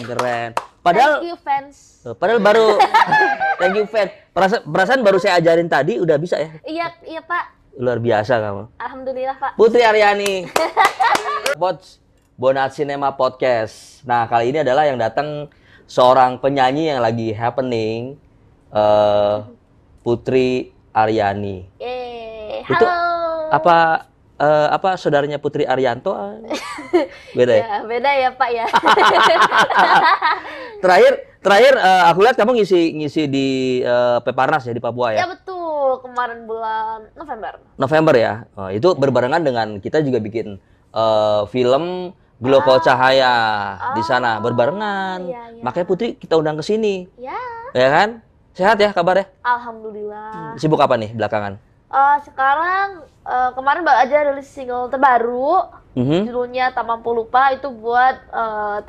keren. Padahal thank you fans. Padahal baru thank you fan. Perasaan baru saya ajarin tadi udah bisa ya? Iya Pak. Luar biasa kamu. Alhamdulillah Pak. Putri Aryani. Bonat Cinema Podcast. Nah, kali ini adalah yang datang seorang penyanyi yang lagi happening, Putri Aryani. Halo. Itu apa saudaranya Putri Arianto? Beda ya? Ya, beda ya Pak ya. Terakhir aku lihat kamu ngisi di Peparnas ya di Papua ya? Ya betul, kemarin bulan November ya. Itu berbarengan dengan kita juga bikin film Gloko Cahaya di sana berbarengan. Iya. Makanya Putri kita undang ke sini. Ya. Ya kan? Sehat ya kabarnya? Alhamdulillah. Sibuk apa nih belakangan? Sekarang kemarin baru aja rilis single terbaru. Judulnya Tak Mampu Lupa. Itu buat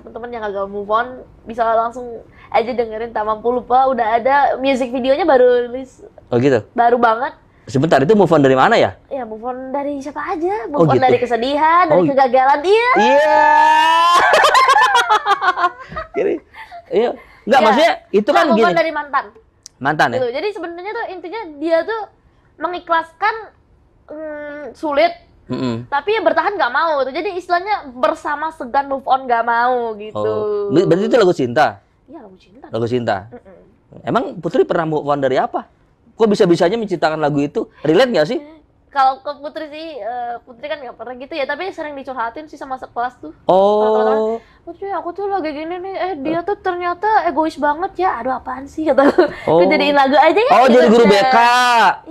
teman-teman yang agak move on bisa langsung aja dengerin Tak Mampu Lupa. Udah ada music videonya baru rilis. Oh gitu? Baru banget. Sebentar, itu move on dari mana ya? Ya move on dari siapa aja. Move on gitu? dari kesedihan, dari kegagalan. Iya. Iya. Enggak, maksudnya itu kan move gini. on dari mantan. Mantan ya? Gitu. Jadi sebenarnya tuh intinya dia tuh mengikhlaskan sulit. Tapi ya bertahan nggak mau gitu. Jadi istilahnya bersama segan move on nggak mau gitu. Oh. Berarti itu lagu cinta? Iya, lagu cinta. Lagu cinta? Emang Putri pernah move on dari apa? Kok bisa-bisanya menciptakan lagu itu? Relate nggak sih? Kalau ke Putri sih, Putri kan nggak pernah gitu ya. Tapi sering dicurhatin sih sama sekelas tuh. Oh. Putri, aku tuh lagi gini nih. Dia tuh ternyata egois banget ya. Aduh, apaan sih? Kata aku jadiin lagu aja ya. Oh, jadi guru BK.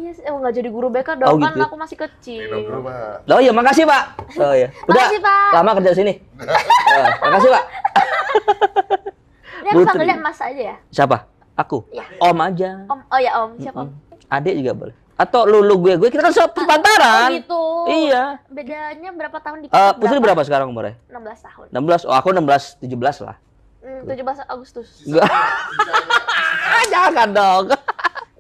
Iya, nggak jadi guru BK dong. Kan gitu. aku masih kecil. Oh iya, makasih Pak. Oh iya. Udah Makasih, Pak. lama kerja sini. Makasih Pak. Ini aku panggilnya Mas aja ya? Siapa? Aku? Ya. Om aja. Om, oh ya Om. Siapa Om? Adik juga boleh. Atau lu gue kita kan sepantaran. Oh gitu. Iya. Bedanya berapa tahun di Putri berapa sekarang umurnya? 16 tahun. 16. Oh, aku 16, 17 lah. 17 Agustus. Enggak. Jangan dong.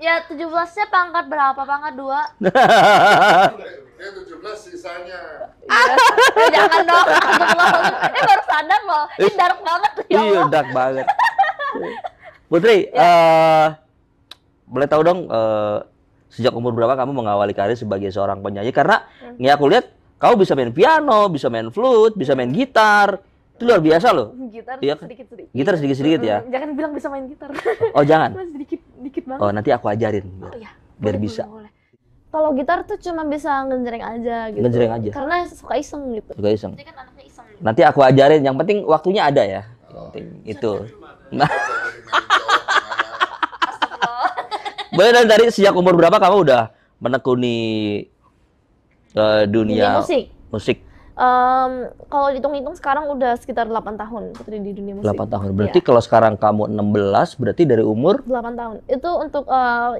Ya 17-nya pangkat berapa? Pangkat 2. Dia 17 sisanya. Ya, jangan dong. Baru sadar loh. Ini dark banget ya. Iya, dark banget. Putri, boleh tahu dong sejak umur berapa kamu mengawali karir sebagai seorang penyanyi? Karena nih aku lihat kamu bisa main piano, bisa main flute, bisa main gitar. Itu luar biasa loh. Gitar Iya, sedikit-sedikit. Gitar sedikit-sedikit ya. Jangan bilang bisa main gitar. Oh, jangan. Sedikit banget. Oh, nanti aku ajarin biar, Iya. biar Boleh, bisa. boleh. Kalau gitar tuh cuma bisa ngenjreng aja gitu. Ngenjreng aja. Karena suka iseng gitu. Suka iseng. Jadi kan anaknya iseng. Nanti aku ajarin, yang penting waktunya ada ya. Yang penting itu. Nah, boleh dan dari sejak umur berapa kamu udah menekuni dunia musik? Kalau dihitung-hitung sekarang udah sekitar 8 tahun Putri di dunia musik. 8 tahun. Berarti kalau sekarang kamu 16, berarti dari umur 8 tahun. Itu untuk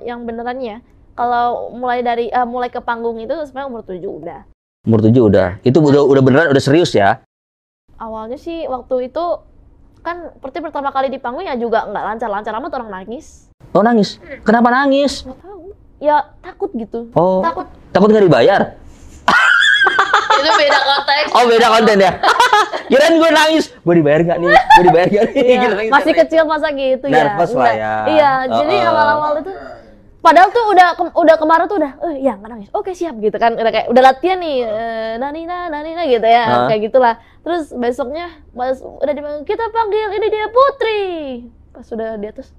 yang benerannya. Kalau mulai ke panggung itu sebenarnya umur 7 udah. Umur 7 udah. Itu udah beneran, udah serius ya? Awalnya sih waktu itu kan Putri pertama kali di panggung ya juga nggak lancar-lancar amat, orang nangis. Oh, nangis? Kenapa nangis? Nggak tahu. Ya takut gitu. Oh. Takut nggak dibayar? Itu beda konteks. Oh, beda konten ya? Kirain gue nangis. Gue dibayar nggak nih? Gue dibayar nggak nih? Iya, masih kecil masa gitu ya. Nervous lah ya. Iya, jadi awal-awal itu padahal tuh udah kemarin tuh udah ya nggak nangis. Oke, siap gitu kan. Udah latihan nih nanina gitu ya. Kayak gitulah. Terus besoknya pas udah dipanggil, kita panggil ini dia Putri. Pas sudah di atas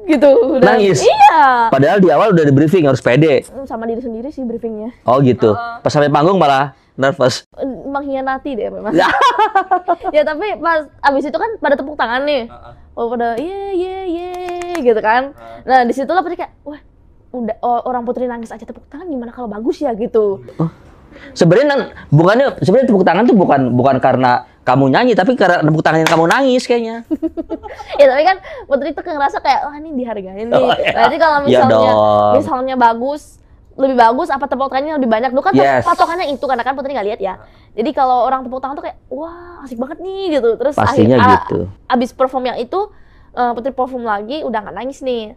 gitu udah nangis. Iya. Padahal di awal udah di briefing harus pede. Sama diri sendiri sih briefingnya. Oh gitu. Pas sampai panggung malah nervous. Mengkhianati deh memang. Ya tapi pas abis itu kan pada tepuk tangan nih. Oh pada ye gitu kan. Nah disitulah Putri kayak wah udah orang Putri nangis aja tepuk tangan, gimana kalau bagus ya gitu. Sebenarnya tepuk tangan tuh bukan karena kamu nyanyi, tapi karena tepuk tangan yang kamu nangis kayaknya. Ya tapi kan Putri tuh ngerasa kayak wah ini dihargain nih. Berarti kalau misalnya bagus, lebih bagus apa tepuk tangannya lebih banyak. Dulu kan patokannya itu karena kan Putri nggak lihat ya. Jadi kalau orang tepuk tangan tuh kayak wah asik banget nih gitu. Terus pastinya gitu. Abis perform yang itu Putri perform lagi udah nggak nangis nih.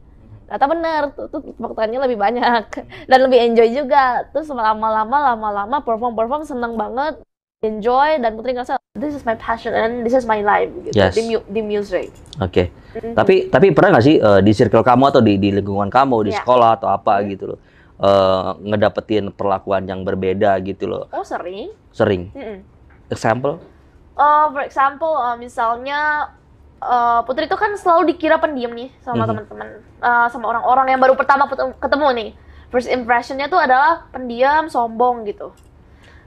Ternyata bener tuh tepuk tangannya lebih banyak dan lebih enjoy juga. Terus lama-lama perform seneng banget, enjoy, dan Putri ngerasa this is my passion and this is my life gitu. Yes. Di music. Oke. Tapi pernah nggak sih di circle kamu atau di lingkungan kamu di Yeah. sekolah atau apa gitu loh ngedapetin perlakuan yang berbeda gitu loh? Oh sering. Sering. Example? For example, misalnya Putri itu kan selalu dikira pendiam nih sama teman-teman, sama orang-orang yang baru pertama ketemu nih. First impression-nya tuh adalah pendiam, sombong gitu.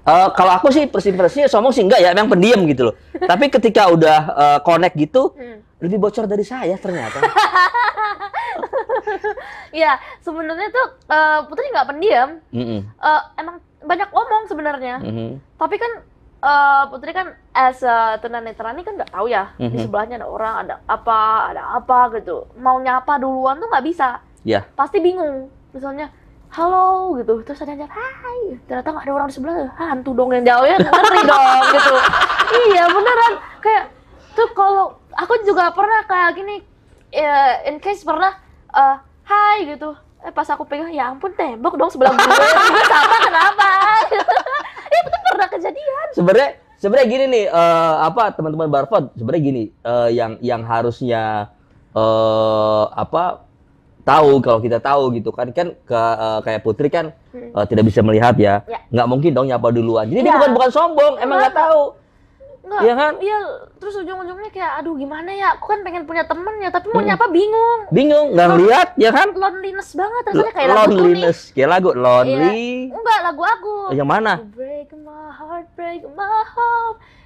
Kalau aku sih first impression-nya sombong sih enggak ya, memang pendiam gitu loh. Tapi ketika udah connect gitu, lebih bocor dari saya ternyata. Ya, sebenarnya tuh Putri nggak pendiam. Emang banyak ngomong sebenarnya. Tapi kan Putri kan as a tunanetra ini kan nggak tahu ya di sebelahnya ada orang, ada apa gitu. Mau nyapa duluan tuh nggak bisa. Ya. Pasti bingung. Misalnya halo gitu, terus ada yang jawab hai, ternyata nggak ada orang di sebelah, hantu dong yang jawabnya, ngeri dong gitu. Iya beneran, kayak tuh kalau aku juga pernah kayak gini, in case pernah hai gitu, pas aku pegang, ya ampun tembok dong sebelah gue, sama kenapa? Itu pernah kejadian. Sebenarnya gini nih, teman-teman Barfod, sebenarnya gini, yang harusnya tahu kalau kita tahu gitu kan kayak Putri kan tidak bisa melihat ya, nggak mungkin dong nyapa duluan. Jadi dia bukan sombong, emang nggak tahu. Nggak, iya kan? Iya, terus ujung-ujungnya kayak aduh gimana ya, aku kan pengen punya temen ya, tapi mau nyapa bingung. Bingung, nggak ngeliat ya kan? Loneliness banget rasanya kayak lagu tuh nih. Loneliness, kayak lagu Lonely. Iya. Enggak, lagu aku. Yang mana? Break my heart,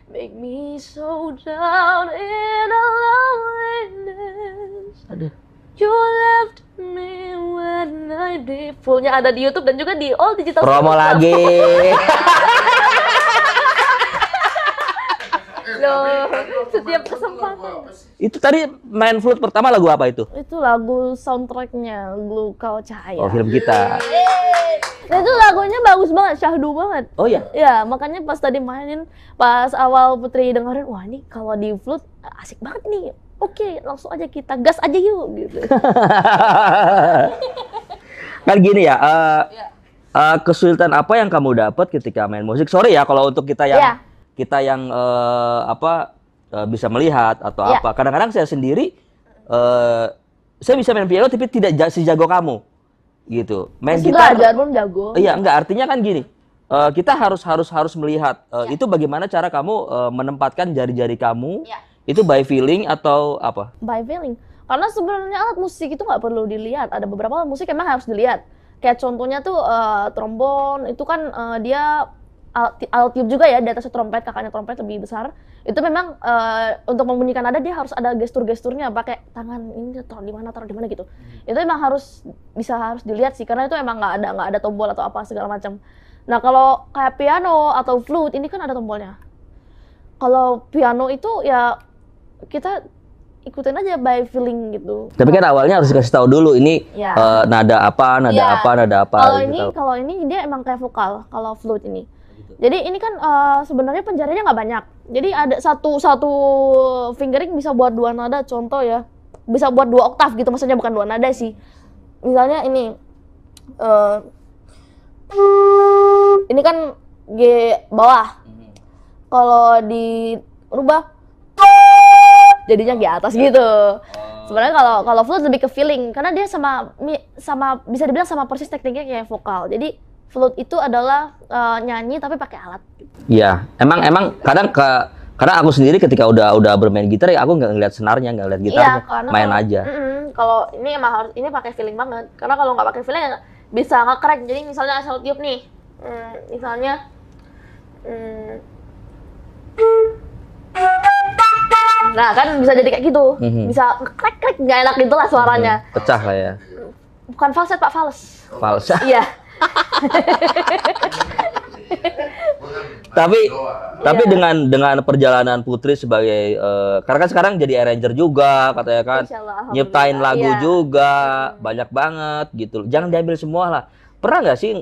make me so down in a loneliness. Aduh. You left me when I did. Fullnya ada di YouTube dan juga di all digital. Promo lagi. Loh, setiap kesempatan. Itu tadi main flute pertama lagu apa itu? Itu lagu soundtracknya Glue Kau Cahaya. Oh, film kita. Nah itu lagunya bagus banget, syahdu banget. Oh ya? Ya, makanya pas tadi mainin, pas awal Putri dengerin, wah ini kalau di flute asik banget nih. Oke, langsung aja kita gas aja yuk gitu. Kan gini ya, kesulitan apa yang kamu dapat ketika main musik? Sorry ya kalau untuk kita yang bisa melihat atau apa. Kadang-kadang saya sendiri saya bisa main piano tapi tidak sejago kamu. Gitu. Main gitar belajar belum jago. Iya, enggak, artinya kan gini. Kita harus melihat itu bagaimana cara kamu menempatkan jari-jari kamu. Itu by feeling atau apa? By feeling. Karena sebenarnya alat musik itu nggak perlu dilihat. Ada beberapa alat musik emang harus dilihat. Kayak contohnya tuh trombon, itu kan dia alat tiup juga ya, di atasnya trompet, kakaknya trompet lebih besar. Itu memang untuk membunyikan nada dia harus ada gestur-gesturnya, pakai tangan ini taruh di mana gitu. Itu emang harus dilihat sih, karena itu emang nggak ada tombol atau apa segala macam. Nah kalau kayak piano atau flute ini kan ada tombolnya. Kalau piano itu ya kita ikutin aja by feeling gitu. Tapi kan awalnya harus dikasih tahu dulu ini nada apa. Kalau ini dia emang kayak vokal kalau flute ini. Jadi ini kan sebenarnya penjarinya nggak banyak. Jadi ada satu fingering bisa buat 2 nada, contoh ya. Bisa buat 2 oktav gitu, maksudnya bukan 2 nada sih. Misalnya ini ini kan G bawah. Kalau dirubah jadinya di atas gitu. Sebenarnya kalau flute lebih ke feeling karena dia sama bisa dibilang sama persis tekniknya kayak vokal. Jadi flute itu adalah nyanyi tapi pakai alat. Iya, emang kadang aku sendiri ketika udah bermain gitar ya aku nggak ngeliat senarnya, nggak ngeliat gitarnya, main aja. Kalau ini emang harus pakai feeling banget. Karena kalau nggak pakai feeling bisa nge-crack. Jadi misalnya asal tiup nih, misalnya nah kan bisa jadi kayak gitu, bisa nge-crack nggak enak gitu lah suaranya. Pecah lah ya. Bukan falset Pak, fals. Fals. Iya. Tapi dengan perjalanan Putri sebagai karena kan sekarang jadi arranger juga katanya kan, nyiptain lagu juga banyak banget gitu. Jangan diambil semua lah. Pernah nggak sih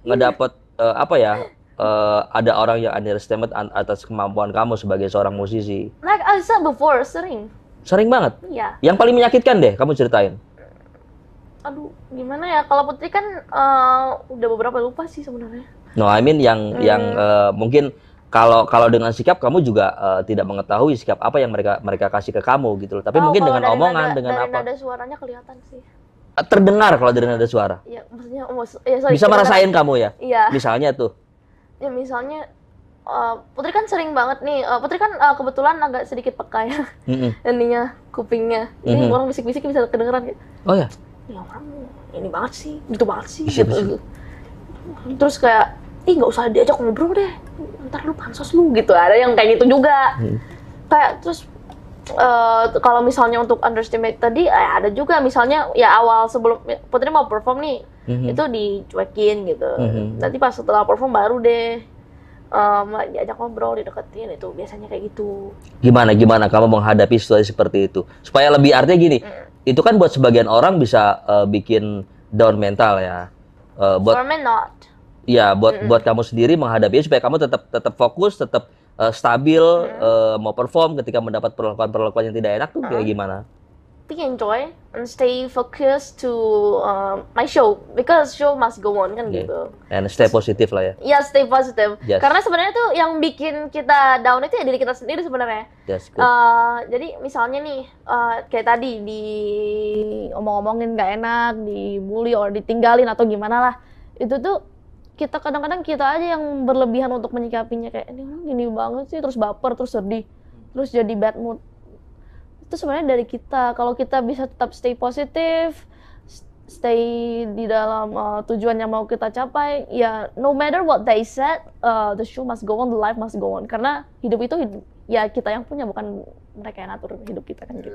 ngedapet ada orang yang underestimate atas kemampuan kamu sebagai seorang musisi? Like I said before, sering banget. Iya. Yang paling menyakitkan deh kamu ceritain. Aduh, gimana ya? Kalau Putri kan udah beberapa lupa sih sebenarnya. No, I mean yang mungkin kalau dengan sikap kamu juga tidak mengetahui sikap apa yang mereka kasih ke kamu gitu loh. Tapi mungkin kalau dengan dari omongan, nada, dengan dari apa? nada suaranya kelihatan sih. Terdengar kalau dari nada suara. Ya maksudnya, ya sorry. Bisa merasain kamu ya? Iya. Misalnya tuh. Ya misalnya Putri kan sering banget nih. Putri kan kebetulan agak sedikit peka ya. Ininya kupingnya. Jadi orang bisik-bisik bisa kedengeran gitu. Oh ya. Ya orang ini banget sih, gitu banget sih. Iya, Gitu. Terus kayak, nggak usah diajak ngobrol deh. Ntar lu pansos lu gitu. Ada yang kayak gitu juga. Kayak terus kalau misalnya untuk underestimate tadi ada juga misalnya ya awal sebelum Putri mau perform nih itu dicuekin gitu. Nanti pas setelah perform baru deh diajak ngobrol, dideketin, itu biasanya kayak gitu. Gimana kamu menghadapi situasi seperti itu supaya lebih, artinya gini, itu kan buat sebagian orang bisa bikin down mental ya. Buat For me not. Ya buat kamu sendiri menghadapinya supaya kamu tetap fokus, tetap stabil, mau perform ketika mendapat perlakuan yang tidak enak tuh kayak gimana? Think enjoy and stay focused to my show because show must go on kan gitu. And stay positif lah ya. Ya stay positive. Yes. Karena sebenarnya tuh yang bikin kita down itu ya diri kita sendiri sebenarnya. Yes, good. Jadi misalnya nih kayak tadi di omong-omongin gak enak, dibully or ditinggalin atau gimana lah, itu tuh kita kadang-kadang kita aja yang berlebihan untuk menyikapinya, kayak ini orang gini banget sih, terus baper, terus sedih, terus jadi bad mood. Itu sebenarnya dari kita. Kalau kita bisa tetap stay positif, stay di dalam tujuan yang mau kita capai, ya no matter what they said, the show must go on, the life must go on. Karena hidup itu ya kita yang punya, bukan mereka yang atur hidup kita kan gitu.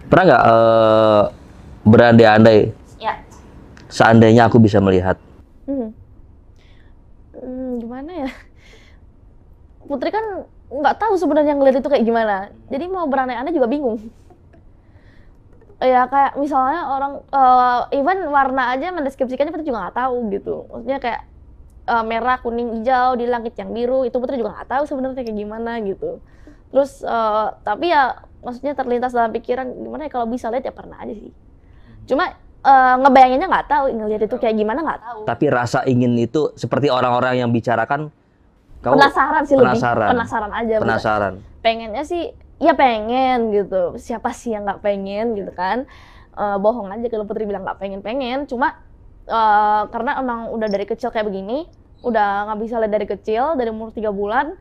Pernah nggak berandai-andai? Ya. Seandainya aku bisa melihat. Gimana ya? Putri kan nggak tahu sebenarnya ngeliat itu kayak gimana. Jadi mau berandai-andai juga bingung. Ya kayak misalnya orang even warna aja mendeskripsikannya Putri juga nggak tahu gitu. Maksudnya kayak merah, kuning, hijau di langit yang biru, itu Putri juga nggak tahu sebenarnya kayak gimana gitu. Terus tapi ya maksudnya terlintas dalam pikiran gimana ya kalau bisa lihat, ya pernah aja sih. Cuma ngebayanginnya nggak tahu, ngelihat itu kayak gimana nggak tahu. Tapi rasa ingin itu seperti orang-orang yang bicarakan. Kamu penasaran sih, penasaran aja. Penasaran. Pengennya sih, ya pengen gitu. Siapa sih yang nggak pengen gitu kan? Bohong aja kalau Putri bilang nggak pengen. Cuma karena emang udah dari kecil kayak begini, udah nggak bisa lihat dari kecil, dari umur 3 bulan.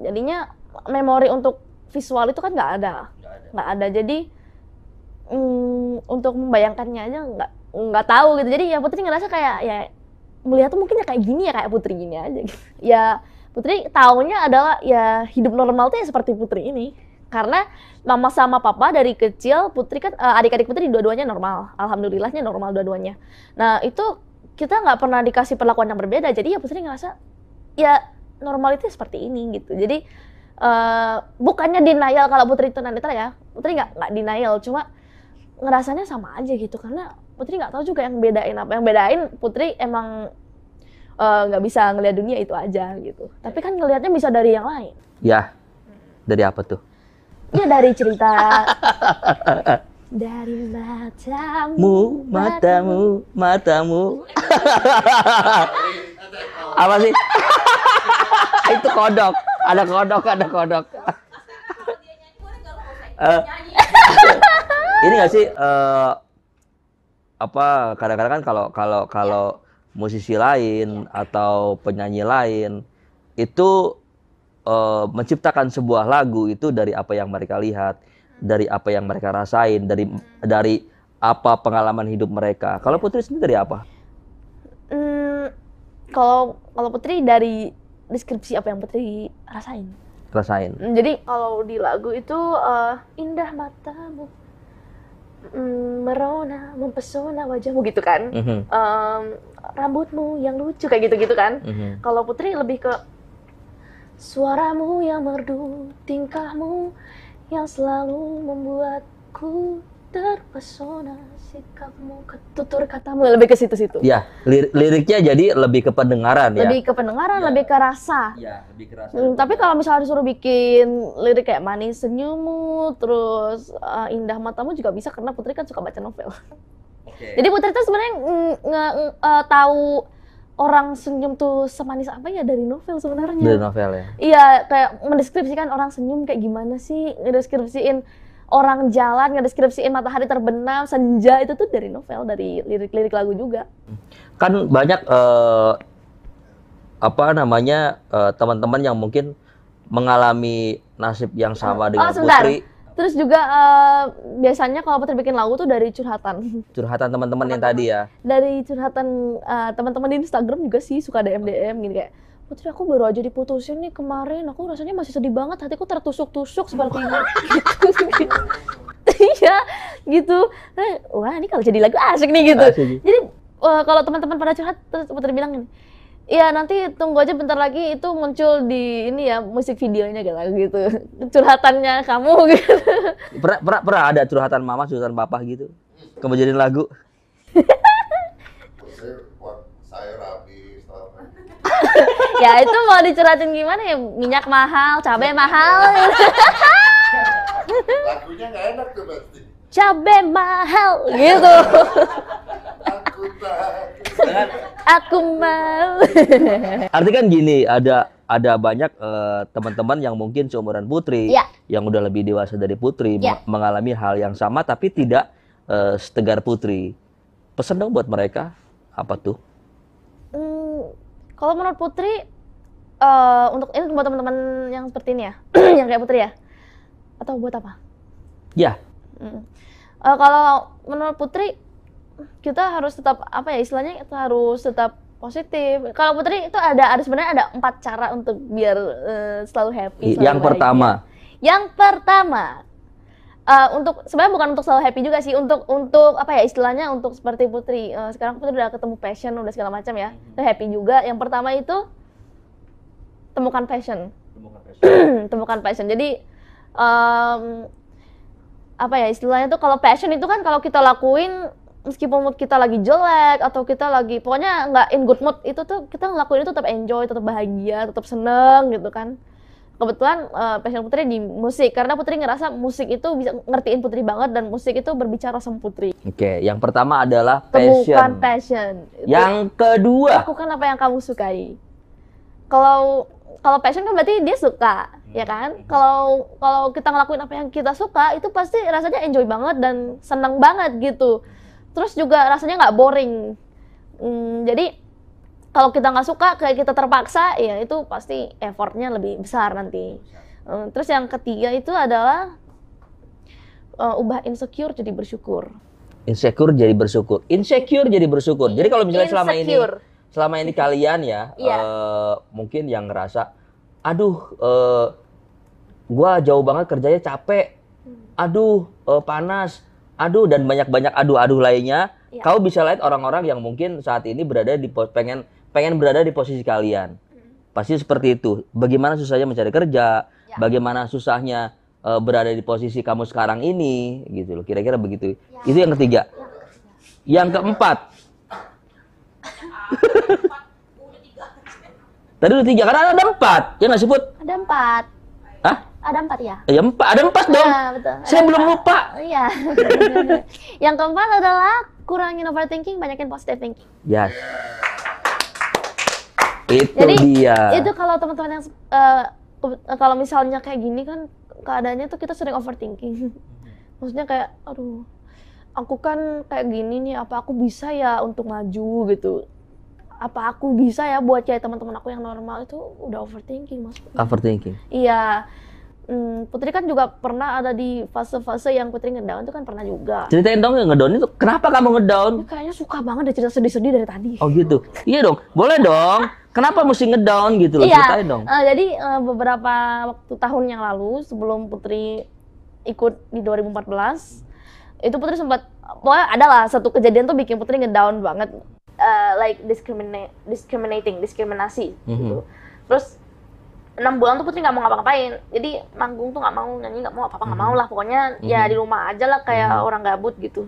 Jadinya memori untuk visual itu kan nggak ada. Jadi untuk membayangkannya aja nggak tahu gitu. Jadi ya Putri ngerasa kayak ya melihat tuh mungkin ya kayak gini ya, kayak Putri gini aja gitu. Ya Putri taunya adalah ya hidup normal tuh ya seperti Putri ini. Karena mama sama papa dari kecil, Putri kan adik-adik Putri dua-duanya normal. Alhamdulillahnya normal dua-duanya. Nah itu kita nggak pernah dikasih perlakuan yang berbeda. Jadi ya Putri ngerasa ya normal itu seperti ini gitu. Jadi bukannya denial kalau Putri itu tunanetra ya. Putri nggak denial, cuma ngerasanya sama aja gitu. Karena Putri nggak tahu juga yang bedain apa. Yang bedain Putri emang nggak bisa ngelihat dunia itu aja gitu. Tapi kan ngelihatnya bisa dari yang lain. Ya, dari apa tuh? Ya dari cerita. Dari matamu. Apa sih? Itu kodok. Ada kodok. Ini nggak sih? Apa kadang-kadang kan kalau musisi lain atau penyanyi lain itu menciptakan sebuah lagu itu dari apa yang mereka lihat, dari apa yang mereka rasain, dari apa pengalaman hidup mereka. Kalau Putri sendiri dari apa? Kalau Putri dari deskripsi apa yang Putri rasain. Jadi kalau di lagu itu indah matamu, merona, mempesona wajahmu gitu kan. Rambutmu yang lucu kayak gitu-gitu kan. Kalau Putri lebih ke suaramu yang merdu, tingkahmu yang selalu membuatku terpesona, sikapmu, ketutur katamu, lebih ke situ-situ. Ya, liriknya jadi lebih ke pendengaran ya. Lebih ke pendengaran, lebih ke rasa. Ya, lebih ke rasa. Tapi kalau misalnya disuruh bikin lirik kayak manis senyummu, terus indah matamu juga bisa, karena Putri kan suka baca novel. Jadi Putri tuh sebenarnya tahu orang senyum tuh semanis apa ya dari novel sebenarnya. Dari novel ya. Iya, kayak mendeskripsikan orang senyum kayak gimana sih, ngedeskripsiin orang jalan, ngedeskripsiin matahari terbenam, senja, itu tuh dari novel, dari lirik-lirik lagu juga. Kan banyak teman-teman yang mungkin mengalami nasib yang sama dengan sebentar. Putri. Terus juga biasanya kalau Putri bikin lagu tuh dari curhatan. Curhatan teman-teman yang tadi ya. Dari curhatan teman-teman di Instagram juga sih suka DM gini kayak, Putri aku baru aja diputusin nih kemarin, aku rasanya masih sedih banget, hatiku tertusuk-tusuk seperti ini. Gitu. Iya, gitu. Wah, ini kalau jadi lagu asik nih gitu. Asik. Jadi kalau teman-teman pada curhat, terus Putri bilang gini, iya nanti tunggu aja bentar lagi itu muncul di ini ya musik videonya gitu. Curhatannya kamu gitu. Pernah ada curhatan mama, curhatan papa gitu? Kamu jadiin lagu? Saya habis. Ya itu mau dicurhatin gimana ya? Minyak mahal, cabai mahal. Lagunya nggak enak tuh pasti. Cabai mahal gitu. Aku tak. Aku mau. Artinya kan gini, ada banyak teman-teman yang mungkin seumuran Putri, Ya. yang udah lebih dewasa dari Putri, Ya. mengalami hal yang sama tapi tidak setegar Putri. Pesan dong buat mereka, apa tuh? Kalau menurut Putri, untuk ini buat teman-teman yang seperti ini ya, yang kayak Putri ya, atau buat apa? Ya, Kalau menurut Putri, kita harus tetap apa ya istilahnya, kita harus tetap positif. Kalau Putri itu sebenarnya ada 4 cara untuk biar selalu happy. Selalu yang bahagia. pertama. Yang pertama, untuk sebenarnya bukan untuk selalu happy juga sih, untuk apa ya istilahnya, untuk seperti Putri. Sekarang Putri udah ketemu passion, udah segala macam ya, udah happy juga. Yang pertama itu temukan passion. Temukan passion. Jadi apa ya istilahnya tuh, kalau passion itu kan kalau kita lakuin meskipun mood kita lagi jelek atau kita lagi pokoknya nggak in good mood, itu tuh kita ngelakuin itu tetap enjoy, tetap bahagia, tetap seneng gitu kan. Kebetulan passion Putri di musik, karena Putri ngerasa musik itu bisa ngertiin Putri banget dan musik itu berbicara sama Putri. Oke, yang pertama adalah passion. Temukan passion. Yang kedua, Lakukan apa yang kamu sukai. Kalau passion kan berarti dia suka, ya kan? Kalau kita ngelakuin apa yang kita suka, itu pasti rasanya enjoy banget dan senang banget gitu. Terus juga rasanya nggak boring. Jadi kalau kita nggak suka, kayak kita terpaksa, ya itu pasti effortnya lebih besar nanti. Terus yang ketiga itu adalah ubah insecure jadi bersyukur. insecure jadi bersyukur. Insecure jadi bersyukur. Jadi kalau misalnya Insecure. selama ini kalian ya, Iya. mungkin yang ngerasa, aduh, gua jauh banget kerjanya capek, aduh, panas, aduh, dan banyak-banyak aduh-aduh lainnya. Iya. Kau bisa lihat orang-orang yang mungkin saat ini berada di pengen berada di posisi kalian. Pasti seperti itu. Bagaimana susahnya mencari kerja, Ya. bagaimana susahnya berada di posisi kamu sekarang ini, gitu loh. Kira-kira begitu. Itu yang ketiga. Yang keempat. Tadi udah 3, karena ada 4. Ya nggak sih, Put? Ada 4. Hah? Ada 4 ya? Ya 4, ada 4 dong. Nah, betul. Saya Ada belum 4. lupa. Iya. Yang keempat adalah kurangin overthinking, banyakin positive thinking. Yes. Itu Jadi dia. itu kalau teman-teman yang kalau misalnya kayak gini kan keadaannya tuh kita sering overthinking. Maksudnya kayak aduh, aku kan kayak gini nih, apa aku bisa ya untuk maju gitu. Apa aku bisa ya buat kayak teman-teman aku yang normal, itu udah overthinking maksudnya. Overthinking. Iya. Putri kan juga pernah ada di fase-fase yang Putri ngedown, itu kan pernah juga. Ceritain dong yang ngedown itu. Kenapa kamu ngedown? Kayaknya suka banget deh cerita sedih-sedih dari tadi. Oh gitu. Iya dong. Boleh dong. Kenapa mesti ngedown gitu loh? Iya. Ceritain dong. Jadi beberapa tahun yang lalu sebelum Putri ikut di 2014, itu Putri sempat, pokoknya ada lah satu kejadian tuh bikin Putri ngedown banget, like diskriminasi gitu. Terus 6 bulan tuh Putri nggak mau ngapa-ngapain, jadi manggung tuh nggak mau, nyanyi nggak mau, apa-apa nggak mau lah, pokoknya ya di rumah aja lah kayak orang gabut gitu.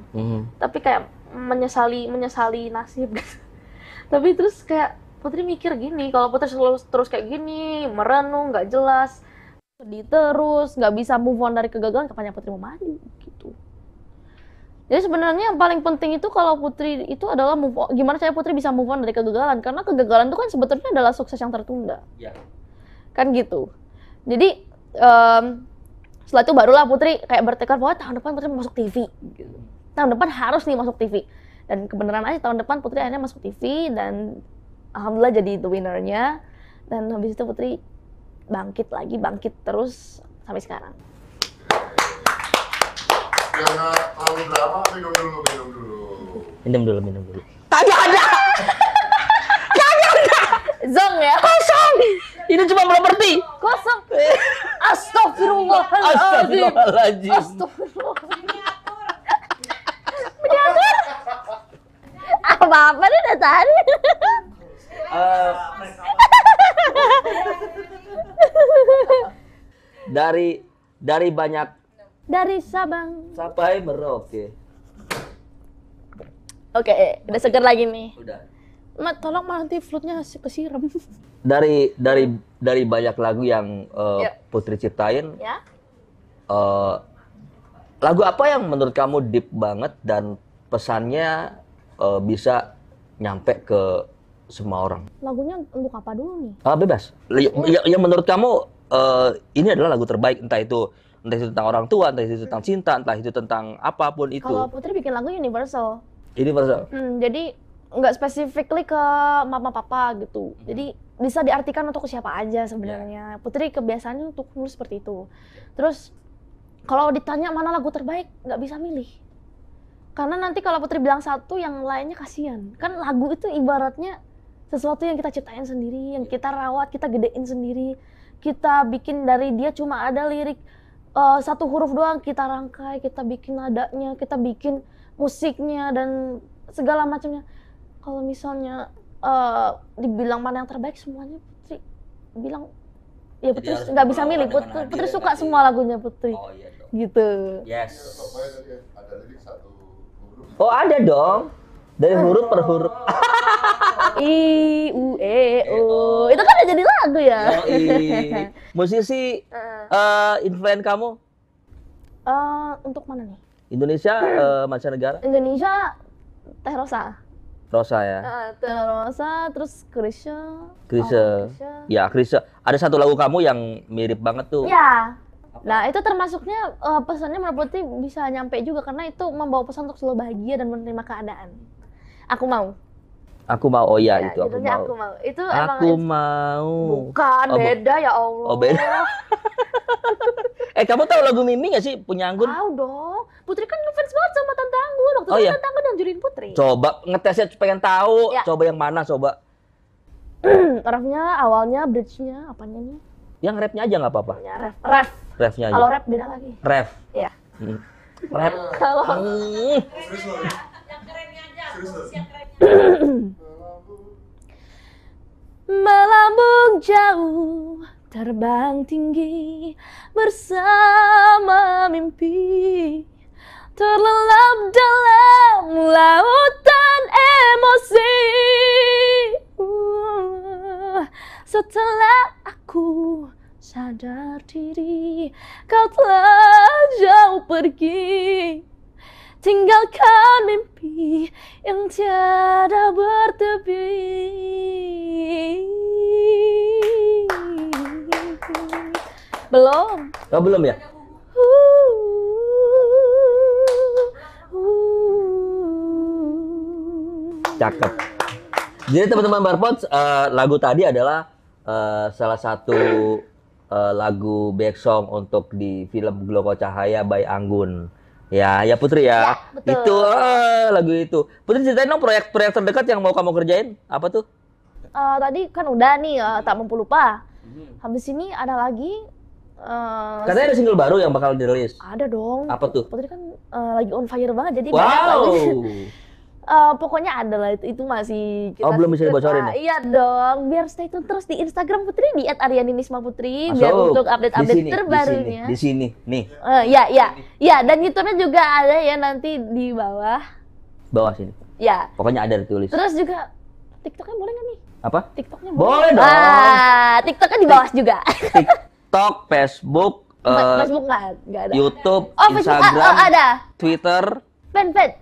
Tapi kayak menyesali nasib gitu. Tapi terus kayak Putri mikir gini, kalau Putri terus kayak gini, merenung, nggak jelas, sedih terus, nggak bisa move on dari kegagalan, kapannya Putri mau maju gitu. Jadi sebenarnya yang paling penting itu kalau Putri itu adalah gimana cara Putri bisa move on dari kegagalan. Karena kegagalan itu kan sebetulnya adalah sukses yang tertunda. Ya. Kan gitu. Jadi setelah itu barulah Putri kayak bertekad bahwa tahun depan Putri masuk TV. Gitu. Tahun depan harus nih masuk TV. Dan kebenaran aja tahun depan Putri akhirnya masuk TV dan alhamdulillah jadi the winner-nya. Dan habis itu Putri bangkit terus sampai sekarang. Jangan terlalu drama, minum dulu. Minum dulu. Kagak ada. Zong ya. Kosong. Ini cuma properti. Kosong. Astagfirullahaladzim. Miniatur. Apa-apa nih udah tadi. Dari banyak Dari Sabang sampai Merauke. Oke, udah seger lagi nih. Udah. Mat, tolong nanti flutnya kesiram. Dari banyak lagu yang Ya. Putri ciptain, Ya. lagu apa yang menurut kamu deep banget dan pesannya bisa nyampe ke semua orang? Lagunya untuk apa dulu nih? Bebas. Yang menurut kamu ini adalah lagu terbaik, entah itu tentang orang tua, entah itu tentang cinta, entah itu tentang apapun itu. Kalau Putri bikin lagu universal. Universal. Jadi nggak specifically ke mama papa gitu. Jadi bisa diartikan untuk siapa aja sebenarnya. Putri kebiasaannya untuk nulis seperti itu. Terus kalau ditanya mana lagu terbaik, nggak bisa milih. Karena nanti kalau Putri bilang satu, yang lainnya kasihan. Kan lagu itu ibaratnya sesuatu yang kita ciptain sendiri, yang kita rawat, kita gedein sendiri. Kita bikin dari dia cuma ada lirik satu huruf doang, kita rangkai, kita bikin nadanya, kita bikin musiknya dan segala macamnya. Kalau misalnya dibilang mana yang terbaik, semuanya Putri bilang ya Putri nggak bisa milih. Putri suka semua lagunya Putri. Oh iya dong. Gitu. Yes. Pokoknya tadi ada lirik satu huruf. Oh ada dong. Dari huruf per huruf. I, U, E, O. Itu kan udah jadi lagu ya. Musisi influence kamu? Untuk mana nih? Indonesia, mancanegara? Indonesia, Teh Rosa. Rosa ya. Teh Rosa, terus Chrisye. Chrisye. Ya, Chrisye. Ada satu lagu kamu yang mirip banget tuh. Ya. Nah, itu termasuknya pesannya menurut Putri bisa nyampe juga karena itu membawa pesan untuk selalu bahagia dan menerima keadaan. Aku mau. Aku mau. Oh iya, itu aku judulnya mau. Aku mau. Itu Aku emang mau. bukan beda ya Allah. Oh, beda. Kamu tahu lagu Mimi nggak sih, punya Anggun? Tahu dong. Putri kan ngefans banget sama Tante Anggun. Waktu itu iya? Tante Anggun yang juriin Putri. Coba ngetesnya pengen tahu. Ya. Coba yang mana coba? Rapnya, awalnya, bridge-nya, apanya nih? Yang rapnya aja nggak apa-apa. Ya, ref. Refnya aja. Kalau rap beda lagi. Ref. Iya. Rap. Kalau Serius loh. melambung jauh, terbang tinggi bersama mimpi, terlelap dalam lautan emosi. Setelah aku sadar diri, kau telah jauh pergi, tinggalkan mimpi yang tiada bertepi. Belum. Oh, belum ya? Cakep. Jadi teman-teman Barpods, lagu tadi adalah salah satu lagu back song untuk di film Gloko Cahaya by Anggun. Ya Putri ya. Ya, betul. Itu lagu itu. Putri ceritain dong proyek-proyek terdekat yang mau kamu kerjain. Apa tuh? Tadi kan udah nih, tak mampu lupa. Habis ini ada lagi. Katanya ada single baru yang bakal dirilis. Ada dong. Apa tuh? Putri kan lagi on fire banget, jadi banyak Wow. lagi. Pokoknya ada lah, itu masih kita Oh, belum bisa secret dibocorin lah. ya? Iya dong, biar stay tune terus di Instagram Putri di @arianinismaputri biar Masuk. untuk update-update Di sini, terbarunya. Di sini, nih, Ya, dan YouTube-nya juga ada ya nanti di bawah. bawah sini. Ya, Pokoknya ada ditulis. terus juga TikTok-nya boleh nggak nih? Apa? TikTok-nya Boleh dong. TikTok-nya di bawah juga. TikTok, Facebook, Facebook nggak ada. YouTube, Oh, Facebook Instagram, ada. Twitter, fanpage.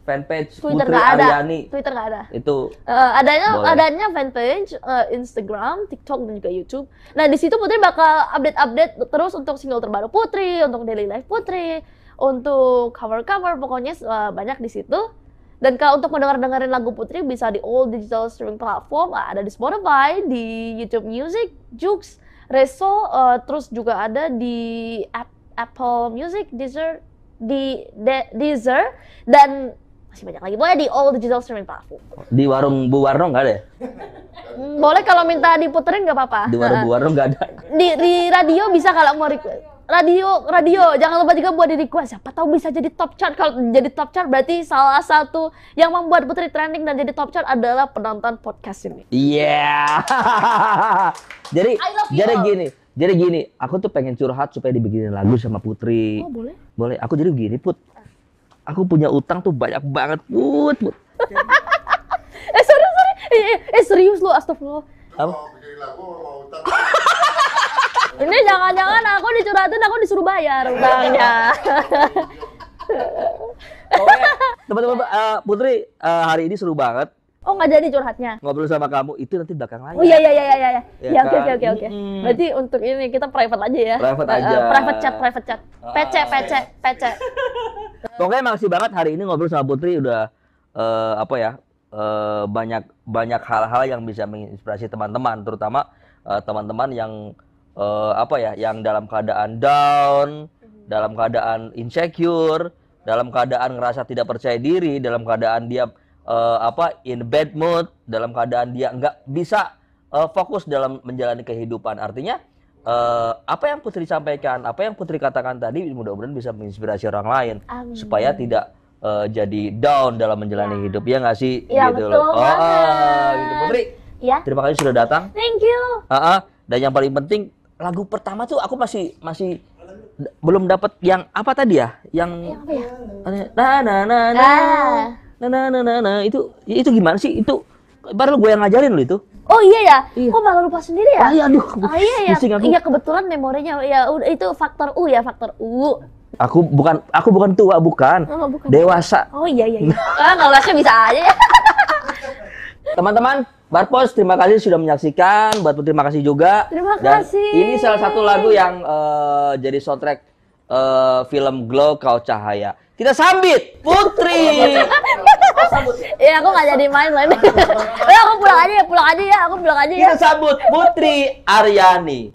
Fanpage Twitter Putri nggak ada. Aryani. Twitter nggak ada. Itu Adanya Boleh. fanpage, Instagram, TikTok dan juga YouTube. Nah di situ Putri bakal update terus untuk single terbaru Putri, untuk daily life Putri, untuk cover pokoknya banyak di situ. Dan kalau untuk mendengarin lagu Putri bisa di all digital streaming platform, ada di Spotify, di YouTube Music, Joox, Reso, terus juga ada di Apple Music, Deezer, Deezer dan masih banyak lagi. Boleh di all digital streaming platform. di warung Bu Warno nggak ada ya? Boleh kalau minta diputerin nggak apa-apa. Di warung Bu Warno nggak ada. Di radio bisa kalau mau request. Radio jangan lupa juga buat di request. Siapa tahu bisa jadi top chart. Kalau jadi top chart berarti salah satu yang membuat Putri trending dan jadi top chart adalah penonton podcast ini. Iya. Jadi I love you all. Jadi gini, aku tuh pengen curhat supaya dibikinin lagu sama Putri. Oh boleh. Boleh. Aku jadi begini, Put. Aku punya utang tuh banyak banget, Put. Sorry. Serius lu, astagfirullah. Apa? Mau bikin lagu mau utang. Ini jangan-jangan aku dicurhatin, aku disuruh bayar utangnya. Oke, teman-teman, Putri hari ini seru banget Oh nggak jadi curhatnya. ngobrol sama kamu. Itu nanti belakang layar. Oh iya. Ya Ya oke. kan? Berarti untuk ini kita private aja ya. Private aja. Private chat. PC. Pokoknya makasih banget hari ini ngobrol sama Putri udah banyak hal-hal yang bisa menginspirasi teman-teman, terutama teman-teman yang yang dalam keadaan down, dalam keadaan insecure, dalam keadaan ngerasa tidak percaya diri, dalam keadaan dia in bad mood, dalam keadaan dia nggak bisa fokus dalam menjalani kehidupan. Artinya apa yang Putri sampaikan, apa yang Putri katakan tadi mudah-mudahan bisa menginspirasi orang lain. Amin. Supaya tidak jadi down dalam menjalani hidup, ya nggak sih? Ya, gitu betul loh. banget. Gitu. Putri, Ya. terima kasih sudah datang. Thank you. Dan yang paling penting lagu pertama tuh aku masih belum dapat yang apa tadi ya? Yang Apa ya? itu gimana sih? Itu baru gue yang ngajarin lo itu. Oh iya ya. Iya. Kok malah lupa sendiri ya? Aduh. Oh iya ya. Pusing aku. Iya kebetulan memorinya ya udah itu faktor U. Aku bukan tua, bukan. Oh, bukan. Dewasa. Oh iya. Kalau Lasnya bisa aja ya. Teman-teman, Barpos terima kasih sudah menyaksikan. Buat Putri terima kasih juga. Terima Dan kasih. ini salah satu lagu yang jadi soundtrack film Glow Kau Cahaya. Kita sambit Putri. Ya aku nggak jadi main lain. Aku pulang aja ya. Kita sambut Putri Aryani.